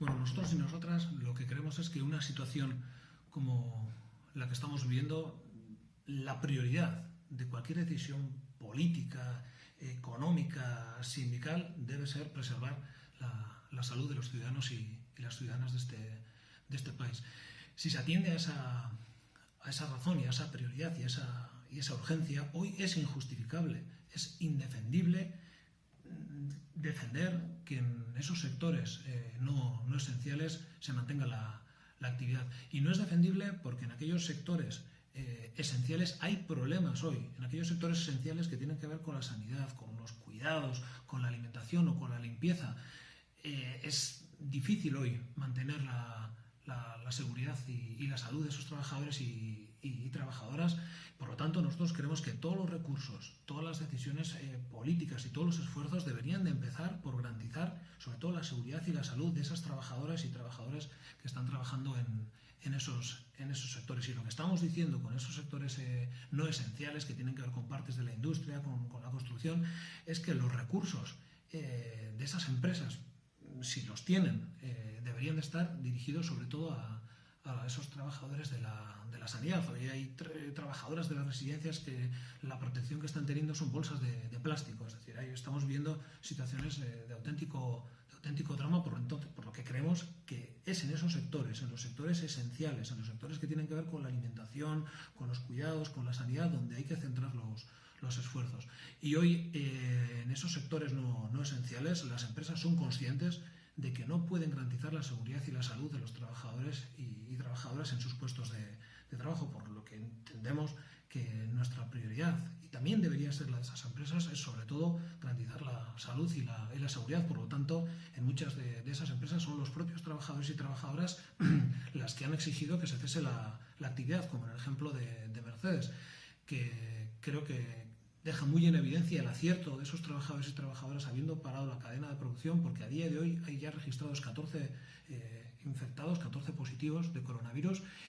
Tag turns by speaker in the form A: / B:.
A: Bueno, nosotros y nosotras lo que creemos es que una situación como la que estamos viviendo, la prioridad de cualquier decisión política, económica, sindical, debe ser preservar la salud de los ciudadanos y las ciudadanas de este país. Si se atiende a esa razón y a esa prioridad y esa urgencia, hoy es injustificable, es indefendible defender que en esos sectores no esenciales se mantenga la actividad. Y no es defendible porque en aquellos sectores esenciales hay problemas hoy, en aquellos sectores esenciales que tienen que ver con la sanidad, con los cuidados, con la alimentación o con la limpieza. Es difícil hoy mantener la seguridad y la salud de esos trabajadores y trabajadoras. Por lo tanto, nosotros creemos que todos los recursos, todas las decisiones políticas y todos los esfuerzos deberían de empezar por garantizar sobre todo la seguridad y la salud de esas trabajadoras y trabajadores que están trabajando en esos sectores. Y lo que estamos diciendo con esos sectores no esenciales, que tienen que ver con partes de la industria, con la construcción, es que los recursos de esas empresas, si los tienen, deberían de estar dirigidos sobre todo a esos trabajadores de la sanidad. Hoy hay trabajadoras de las residencias que la protección que están teniendo son bolsas de plástico. Es decir, ahí estamos viendo situaciones de auténtico drama, por lo que creemos que es en esos sectores, en los sectores esenciales, en los sectores que tienen que ver con la alimentación, con los cuidados, con la sanidad, donde hay que centrar los esfuerzos. Y hoy, en esos sectores no esenciales, las empresas son conscientes de que no pueden garantizar la seguridad y la salud de los trabajadores y trabajadoras en sus puestos de trabajo, por lo que entendemos que nuestra prioridad, y también debería ser la de esas empresas, es sobre todo garantizar la salud y la seguridad. Por lo tanto, en muchas de esas empresas son los propios trabajadores y trabajadoras las que han exigido que se cese la actividad, como en el ejemplo de Mercedes, que creo que deja muy en evidencia el acierto de esos trabajadores y trabajadoras habiendo parado la cadena de producción, porque a día de hoy hay ya registrados 14 infectados, 14 positivos de coronavirus,